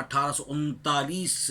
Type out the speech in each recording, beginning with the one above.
1839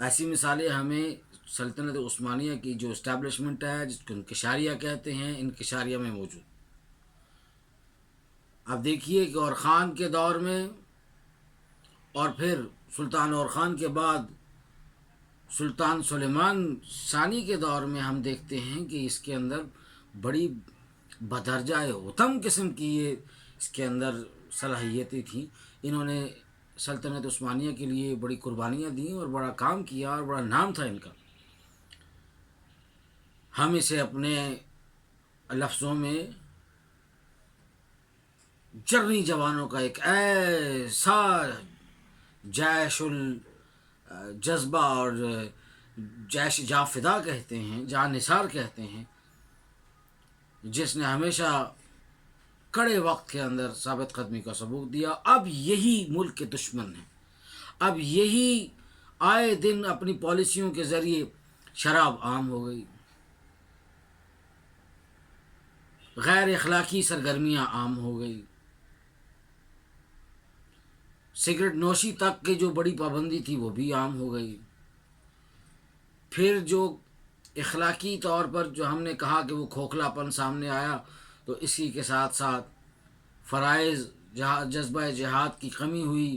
ایسی مثالیں ہمیں سلطنت عثمانیہ کی جو اسٹیبلشمنٹ ہے، جس کو انکشاریہ کہتے ہیں، انکشاریہ میں موجود۔ اب دیکھیے کہ اور خان کے دور میں اور پھر سلطان اور خان کے بعد سلطان سلیمان ثانی کے دور میں ہم دیکھتے ہیں کہ اس کے اندر بڑی بدرجہ اتم قسم کی یہ اس کے اندر صلاحیتیں تھیں۔ انہوں نے سلطنت عثمانیہ کے لیے بڑی قربانیاں دیں اور بڑا کام کیا اور بڑا نام تھا ان کا۔ ہم اسے اپنے لفظوں میں جرنی جوانوں کا ایک ایسا جیش الجذبہ اور جیش جافدہ کہتے ہیں، جان نثار کہتے ہیں، جس نے ہمیشہ کڑے وقت کے اندر ثابت قدمی کا ثبوت دیا۔ اب یہی ملک کے دشمن ہیں، اب یہی آئے دن اپنی پالیسیوں کے ذریعے شراب عام ہو گئی، غیر اخلاقی سرگرمیاں عام ہو گئی، سگریٹ نوشی تک کی جو بڑی پابندی تھی وہ بھی عام ہو گئی۔ پھر جو اخلاقی طور پر جو ہم نے کہا کہ وہ کھوکھلا پن سامنے آیا، تو اسی کے ساتھ ساتھ فرائض جذبہ جہاد کی کمی ہوئی،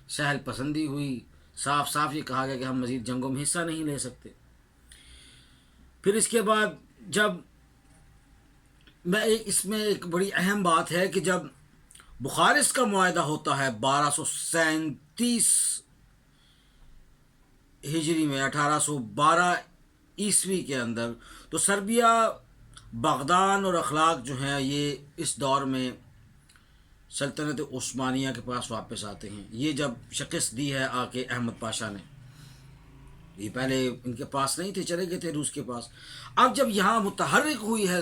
سہل پسندی ہوئی، صاف صاف یہ کہا گیا کہ ہم مزید جنگوں میں حصہ نہیں لے سکتے۔ پھر اس کے بعد جب اس میں ایک بڑی اہم بات ہے کہ جب بخارسٹ کا معاہدہ ہوتا ہے 1237 ہجری میں، 1812 عیسوی کے اندر، تو سربیا، بغداد اور اخلاق جو ہیں یہ اس دور میں سلطنت عثمانیہ کے پاس واپس آتے ہیں۔ یہ جب شکست دی ہے آ کے احمد پاشا نے، یہ پہلے ان کے پاس نہیں تھے، چلے گئے تھے روس کے پاس۔ اب جب یہاں متحرک ہوئی ہے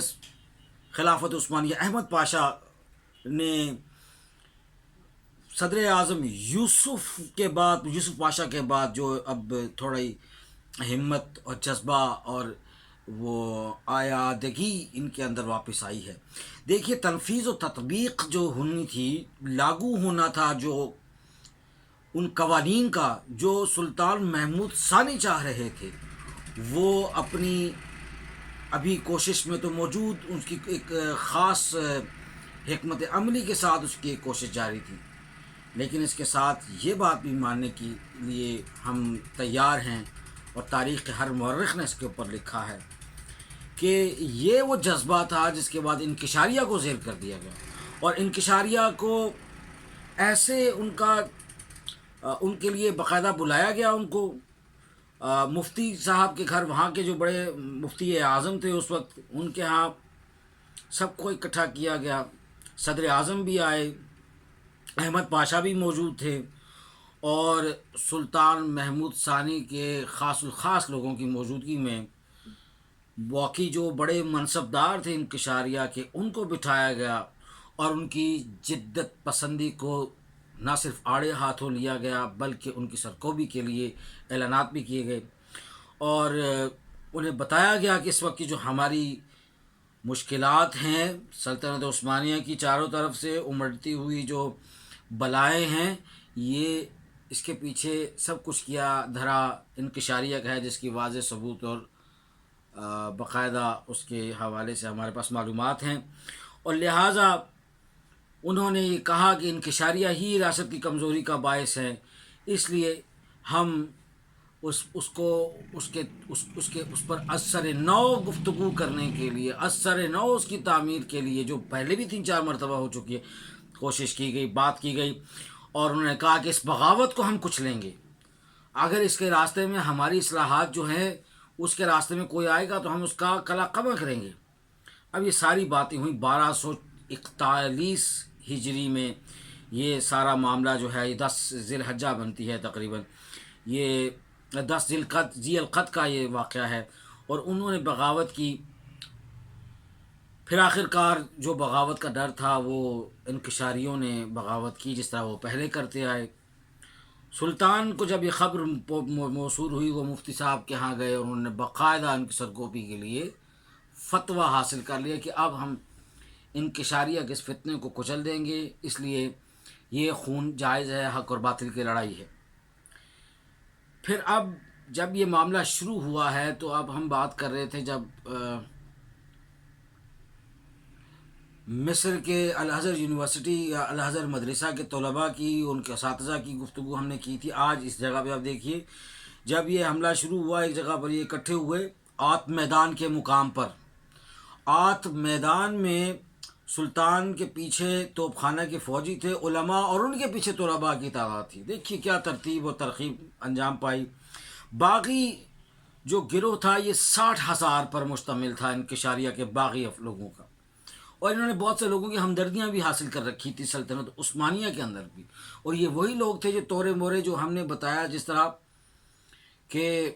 خلافت عثمانیہ، احمد پاشا نے صدر اعظم یوسف پاشا کے بعد جو اب تھوڑی ہمت اور جذبہ اور وہ آیادگی ان کے اندر واپس آئی ہے۔ دیکھیے تنفیذ و تطبیق جو ہونی تھی، لاگو ہونا تھا جو ان قوانین کا جو سلطان محمود ثانی چاہ رہے تھے، وہ اپنی ابھی کوشش میں تو موجود، اس کی ایک خاص حکمت عملی کے ساتھ اس کی ایک کوشش جاری تھی، لیکن اس کے ساتھ یہ بات بھی ماننے کے لیے ہم تیار ہیں، اور تاریخ کے ہر مورخ نے اس کے اوپر لکھا ہے کہ یہ وہ جذبہ تھا جس کے بعد انکشاریہ کو زیر کر دیا گیا، اور انکشاریہ کو ایسے ان کے لیے باقاعدہ بلایا گیا، ان کو مفتی صاحب کے گھر، وہاں کے جو بڑے مفتی اعظم تھے اس وقت، ان کے ہاں سب کو اکٹھا کیا گیا، صدر اعظم بھی آئے، احمد پاشا بھی موجود تھے، اور سلطان محمود ثانی کے خاص الخاص لوگوں کی موجودگی میں باقی جو بڑے منصبدار تھے انکشاریہ کے، ان کو بٹھایا گیا، اور ان کی جدت پسندی کو نہ صرف آڑے ہاتھوں لیا گیا بلکہ ان کی سرکوبی کے لیے اعلانات بھی کیے گئے، اور انہیں بتایا گیا کہ اس وقت کی جو ہماری مشکلات ہیں، سلطنت عثمانیہ کی چاروں طرف سے امڑتی ہوئی جو بلائیں ہیں، یہ اس کے پیچھے سب کچھ کیا دھرا انکشاریہ کا ہے، جس کی واضح ثبوت اور باقاعدہ اس کے حوالے سے ہمارے پاس معلومات ہیں، اور لہٰذا انہوں نے یہ کہا کہ انکشاریہ ہی ریاست کی کمزوری کا باعث ہے، اس لیے ہم اس پر اثر نو گفتگو کرنے کے لیے، اثر نو اس کی تعمیر کے لیے، جو پہلے بھی 3-4 مرتبہ ہو چکی ہے، کوشش کی گئی، بات کی گئی، اور انہوں نے کہا کہ اس بغاوت کو ہم کچھ لیں گے، اگر اس کے راستے میں ہماری اصلاحات جو ہیں اس کے راستے میں کوئی آئے گا تو ہم اس کا کلا قمع کریں گے۔ اب یہ ساری باتیں ہوئیں 1241 ہجری میں، یہ سارا معاملہ جو ہے، یہ 10 ذی الحجہ بنتی ہے تقریباً، یہ 10 ذی القعدہ کا یہ واقعہ ہے، اور انہوں نے بغاوت کی۔ پھر آخر کار جو بغاوت کا ڈر تھا وہ انکشاریوں نے بغاوت کی، جس طرح وہ پہلے کرتے آئے۔ سلطان کو جب یہ خبر موصول ہوئی، وہ مفتی صاحب کے ہاں گئے، اور انہوں نے باقاعدہ ان کی سرکوبی کے لیے فتویٰ حاصل کر لیا کہ اب ہم انکشاریہ کے اس فتنے کو کچل دیں گے، اس لیے یہ خون جائز ہے، حق اور باطل کی لڑائی ہے۔ پھر اب جب یہ معاملہ شروع ہوا ہے تو اب ہم بات کر رہے تھے جب مصر کے الازہر یونیورسٹی یا الازہر مدرسہ کے طلباء کی، ان کے اساتذہ کی گفتگو ہم نے کی تھی. آج اس جگہ پہ آپ دیکھیے، جب یہ حملہ شروع ہوا ایک جگہ پر یہ اکٹھے ہوئے آت میدان کے مقام پر. آت میدان میں سلطان کے پیچھے توپ خانہ کے فوجی تھے، علماء اور ان کے پیچھے طلباء کی تعداد تھی. دیکھیے کیا ترتیب و ترغیب انجام پائی. باغی جو گروہ تھا یہ 60,000 پر مشتمل تھا، انکشاریہ کے باغی لوگوں کا، اور انہوں نے بہت سے لوگوں کی ہمدردیاں بھی حاصل کر رکھی تھی سلطنت عثمانیہ کے اندر بھی. اور یہ وہی لوگ تھے جو تورے مورے جو ہم نے بتایا، جس طرح کہ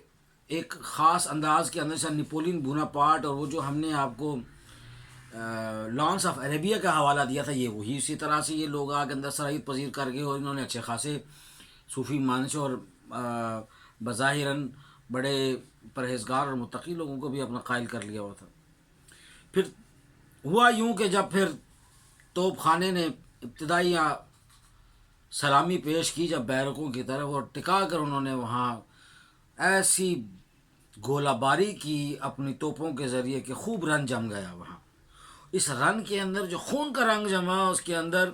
ایک خاص انداز کے اندر سے نیپولین بوناپارٹ، اور وہ جو ہم نے آپ کو لانس آف عربیہ کا حوالہ دیا تھا، یہ وہی اسی طرح سے یہ لوگ آگے اندر صلاحیت پذیر کر گئے، اور انہوں نے اچھے خاصے صوفی مانش اور بظاہراً بڑے پرہیزگار اور متقی لوگوں کو بھی اپنا قائل کر لیا ہوا تھا. پھر ہوا یوں کہ جب پھر توپ خانے نے ابتدائی سلامی پیش کی جب بیرکوں کی طرف، اور ٹکا کر انہوں نے وہاں ایسی گولہ باری کی اپنی توپوں کے ذریعے کہ خوب رن جم گیا وہاں. اس رن کے اندر جو خون کا رنگ جما، اس کے اندر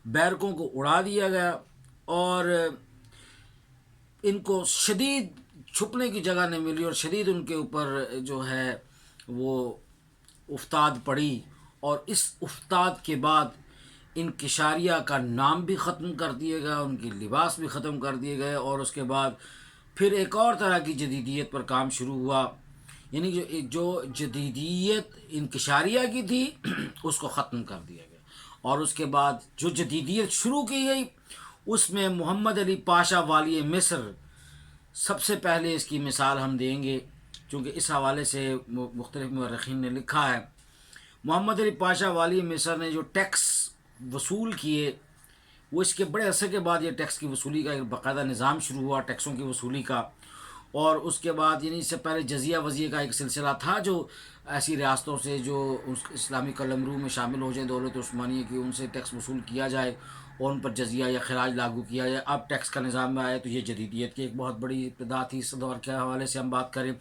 بیرکوں کو اڑا دیا گیا، اور ان کو شدید چھپنے کی جگہ نہیں ملی، اور شدید ان کے اوپر جو ہے وہ افتاد پڑی. اور اس افتاد کے بعد انکشاریہ کا نام بھی ختم کر دیے گئے، ان کی لباس بھی ختم کر دیے گئے، اور اس کے بعد پھر ایک اور طرح کی جدیدیت پر کام شروع ہوا. یعنی جو جدیدیت انکشاریہ کی تھی اس کو ختم کر دیا گیا، اور اس کے بعد جو جدیدیت شروع کی گئی اس میں محمد علی پاشا والی مصر سب سے پہلے اس کی مثال ہم دیں گے، چونکہ اس حوالے سے مختلف مورخین نے لکھا ہے. محمد علی پاشا والی مصر نے جو ٹیکس وصول کیے، وہ اس کے بڑے عرصے کے بعد یہ ٹیکس کی وصولی کا ایک باقاعدہ نظام شروع ہوا ٹیکسوں کی وصولی کا. اور اس کے بعد یعنی اس سے پہلے جزیہ وضیع کا ایک سلسلہ تھا، جو ایسی ریاستوں سے جو اسلامی قلمرو میں شامل ہو جائیں دولت عثمانیہ کی، ان سے ٹیکس وصول کیا جائے اور ان پر جزیہ یا خراج لاگو کیا جائے. اب ٹیکس کا نظام میں آیا تو یہ جدیدیت کی ایک بہت بڑی ابتدا تھی. اس دور کے حوالے سے ہم بات کریں،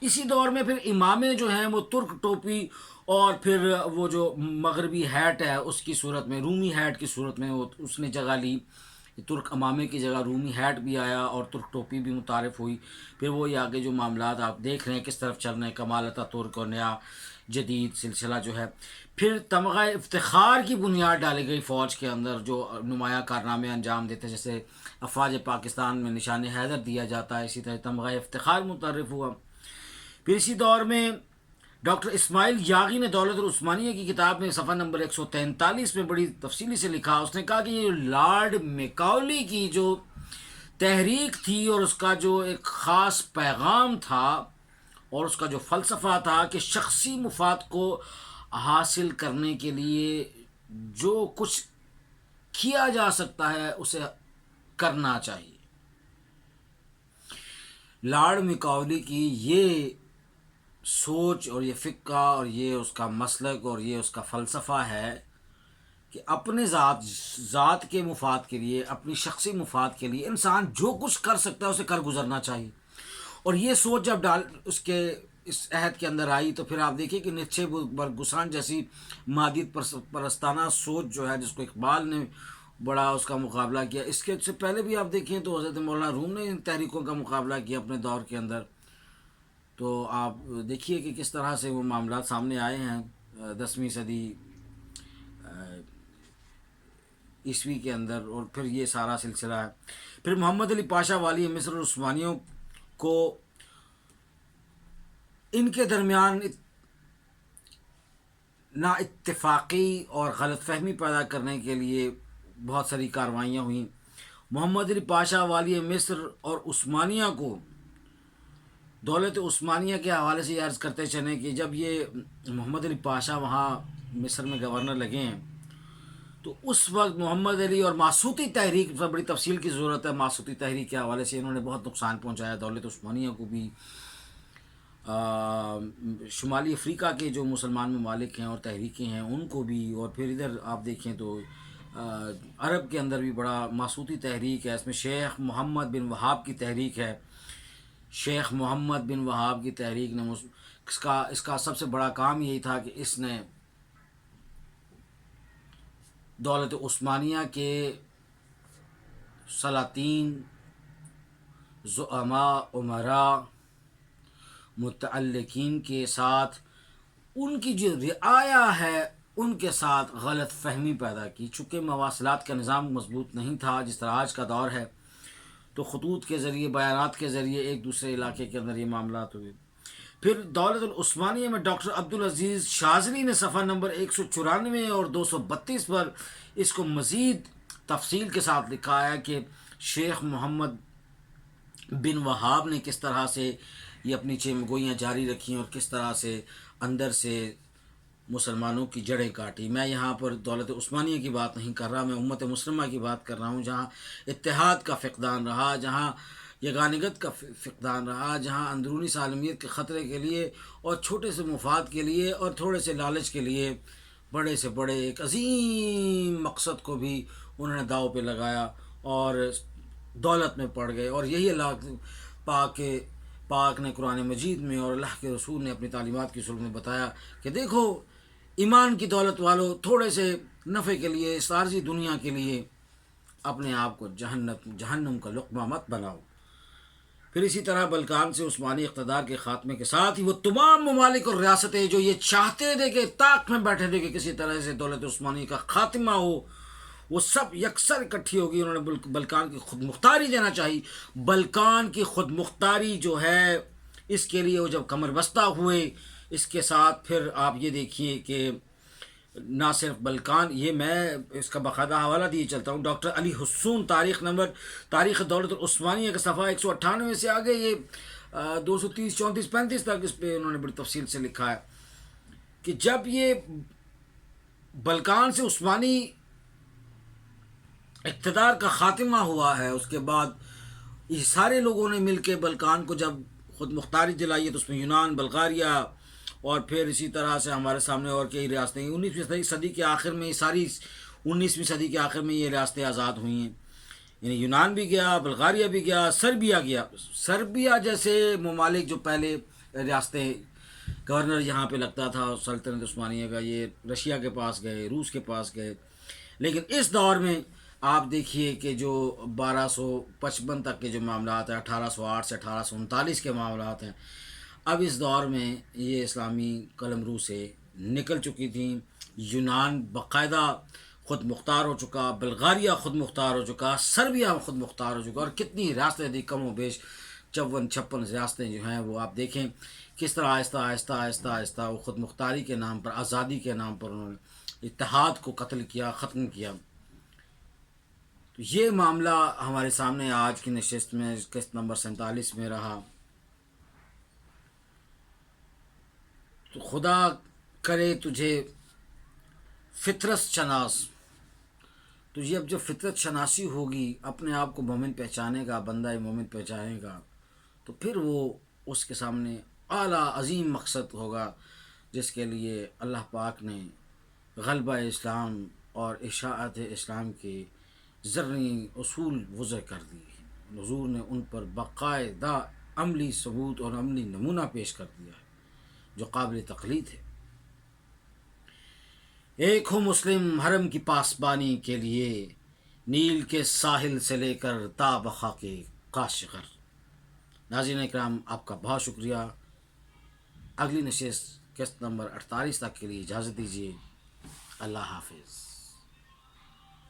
اسی دور میں پھر امامے جو ہیں وہ ترک ٹوپی اور پھر وہ جو مغربی ہیٹ ہے اس کی صورت میں، رومی ہیٹ کی صورت میں اس نے جگہ لی. ترک امامے کی جگہ رومی ہیٹ بھی آیا اور ترک ٹوپی بھی متعارف ہوئی. پھر وہی آگے جو معاملات آپ دیکھ رہے ہیں کس طرف چل رہے ہیں، کمال اتاتورک اور نیا جدید سلسلہ جو ہے. پھر تمغہ افتخار کی بنیاد ڈالی گئی فوج کے اندر، جو نمایاں کارنامے انجام دیتے، جیسے افواج پاکستان میں نشان حیدر دیا جاتا ہے، اسی طرح تمغہ افتخار متعارف ہوا. پھر اسی دور میں ڈاکٹر اسماعیل یاغی نے دولت العثمانیہ کی کتاب میں صفحہ نمبر 143 میں بڑی تفصیلی سے لکھا. اس نے کہا کہ یہ لارڈ میکاولی کی جو تحریک تھی اور اس کا جو ایک خاص پیغام تھا اور اس کا جو فلسفہ تھا کہ شخصی مفاد کو حاصل کرنے کے لیے جو کچھ کیا جا سکتا ہے اسے کرنا چاہیے. لارڈ میکاولی کی یہ سوچ اور یہ فقہ اور یہ اس کا مسلک اور یہ اس کا فلسفہ ہے کہ اپنے ذات کے مفاد کے لیے، اپنی شخصی مفاد کے لیے انسان جو کچھ کر سکتا ہے اسے کر گزرنا چاہیے. اور یہ سوچ جب اس عہد کے اندر آئی تو پھر آپ دیکھیے کہ نیچے برگسان جیسی مادیت پرستانہ سوچ جو ہے، جس کو اقبال نے بڑا اس کا مقابلہ کیا. اس کے سے پہلے بھی آپ دیکھیں تو حضرت مولانا روم نے ان تحریکوں کا مقابلہ کیا اپنے دور کے اندر. تو آپ دیکھیے کہ کس طرح سے وہ معاملات سامنے آئے ہیں 10ویں صدی عیسوی کے اندر، اور پھر یہ سارا سلسلہ ہے. پھر محمد علی پاشا والی مصر اور عثمانیوں کو ان کے درمیان نا اتفاقی اور غلط فہمی پیدا کرنے کے لیے بہت ساری کارروائیاں ہوئیں. محمد علی پاشا والی مصر اور عثمانیہ کو دولت عثمانیہ کے حوالے سے یہ عرض کرتے چلیں کہ جب یہ محمد علی پاشا وہاں مصر میں گورنر لگے ہیں تو اس وقت محمد علی اور ماسوتی تحریک پر بڑی تفصیل کی ضرورت ہے. ماسوتی تحریک کے حوالے سے انہوں نے بہت نقصان پہنچایا دولت عثمانیہ کو بھی. شمالی افریقہ کے جو مسلمان ممالک ہیں اور تحریکیں ہیں ان کو بھی، اور پھر ادھر آپ دیکھیں تو عرب کے اندر بھی بڑا ماسوتی تحریک ہے. اس میں شیخ محمد بن وہاب کی تحریک ہے، شیخ محمد بن وہاب کی تحریک نے اس کا سب سے بڑا کام یہی تھا کہ اس نے دولت عثمانیہ کے سلاطین، زعماء، امراء، متعلقین کے ساتھ ان کی جو رعایا ہے ان کے ساتھ غلط فہمی پیدا کی. چونکہ مواصلات کا نظام مضبوط نہیں تھا جس طرح آج کا دور ہے، تو خطوط کے ذریعے، بیانات کے ذریعے ایک دوسرے علاقے کے اندر یہ معاملات ہوئے. پھر دولت العثمانیہ میں ڈاکٹر عبدالعزیز شاذلی نے صفحہ نمبر 194 اور 232 پر اس کو مزید تفصیل کے ساتھ لکھا ہے کہ شیخ محمد بن وہاب نے کس طرح سے یہ اپنی چیمگوئیاں جاری رکھیں اور کس طرح سے اندر سے مسلمانوں کی جڑیں کاٹی. میں یہاں پر دولت عثمانیہ کی بات نہیں کر رہا، میں امت مسلمہ کی بات کر رہا ہوں، جہاں اتحاد کا فقدان رہا، جہاں یگانگت کا فقدان رہا، جہاں اندرونی سالمیت کے خطرے کے لیے اور چھوٹے سے مفاد کے لیے اور تھوڑے سے لالچ کے لیے بڑے سے بڑے ایک عظیم مقصد کو بھی انہوں نے داؤ پہ لگایا اور دولت میں پڑ گئے. اور یہی اللہ پاک نے قرآن مجید میں اور اللہ کے رسول نے اپنی تعلیمات کی صورت میں بتایا کہ دیکھو ایمان کی دولت والو، تھوڑے سے نفع کے لیے، اس عارضی دنیا کے لیے اپنے آپ کو جہنم کا لقمہ مت بناؤ. پھر اسی طرح بلکان سے عثمانی اقتدار کے خاتمے کے ساتھ ہی وہ تمام ممالک اور ریاستیں جو یہ چاہتے تھے کہ طاق میں بیٹھے تھے کہ کسی طرح سے دولت عثمانی کا خاتمہ ہو، وہ سب یکسر اکٹھی ہوگی. انہوں نے بلکان کی خود مختاری دینا چاہی. بلکان کی خود مختاری جو ہے، اس کے لیے وہ جب کمر بستہ ہوئے، اس کے ساتھ پھر آپ یہ دیکھیے کہ نہ صرف بلکان، یہ میں اس کا باقاعدہ حوالہ دیے چلتا ہوں، ڈاکٹر علی حسون تاریخ دولت العثمانیہ کے صفحہ 198 سے آگے یہ 230 34 35 تک اس پہ انہوں نے بڑی تفصیل سے لکھا ہے کہ جب یہ بلکان سے عثمانی اقتدار کا خاتمہ ہوا ہے، اس کے بعد یہ سارے لوگوں نے مل کے بلکان کو جب خود مختاری دلائی ہے، تو اس میں یونان، بلغاریہ اور پھر اسی طرح سے ہمارے سامنے اور کئی ریاستیں 19ویں صدی کے آخر میں، ساری 19ویں صدی کے آخر میں یہ ریاستیں آزاد ہوئی ہیں. یعنی یونان بھی گیا، بلغاریہ بھی گیا، سربیا گیا. سربیا جیسے ممالک جو پہلے ریاستیں گورنر یہاں پہ لگتا تھا سلطنت عثمانیہ کا، یہ رشیا کے پاس گئے، روس کے پاس گئے. لیکن اس دور میں آپ دیکھیے کہ جو 1255 تک کے جو معاملات ہیں، 1808 سے 1839 کے معاملات ہیں، اب اس دور میں یہ اسلامی قلمرو سے نکل چکی تھیں. یونان باقاعدہ خود مختار ہو چکا، بلغاریہ خود مختار ہو چکا، سربیا خود مختار ہو چکا، اور کتنی ریاستیں تھیں، کم و بیش 54-56 ریاستیں جو ہیں وہ آپ دیکھیں کس طرح آہستہ آہستہ آہستہ آہستہ وہ خود مختاری کے نام پر، آزادی کے نام پر انہوں نے اتحاد کو قتل کیا، ختم کیا. تو یہ معاملہ ہمارے سامنے آج کی نشست میں قسط نمبر 47 میں رہا. تو خدا کرے تجھے فطرت شناس، تجھے اب جو فطرت شناسی ہوگی، اپنے آپ کو مومن پہچانے گا، بندہ مومن پہچانے گا، تو پھر وہ اس کے سامنے اعلیٰ عظیم مقصد ہوگا جس کے لیے اللہ پاک نے غلبہ اسلام اور اشاعت اسلام کے زرعی اصول وضع کر دی. حضور نے ان پر باقاعدہ عملی ثبوت اور عملی نمونہ پیش کر دیا ہے جو قابل تقلید ہے. ایک ہو مسلم حرم کی پاسبانی کے لیے، نیل کے ساحل سے لے کر تا بخا کے کاشغر. ناظرین اکرام، آپ کا بہت شکریہ. اگلی نشست قسط نمبر 48 تک کے لیے اجازت دیجیے. اللہ حافظ.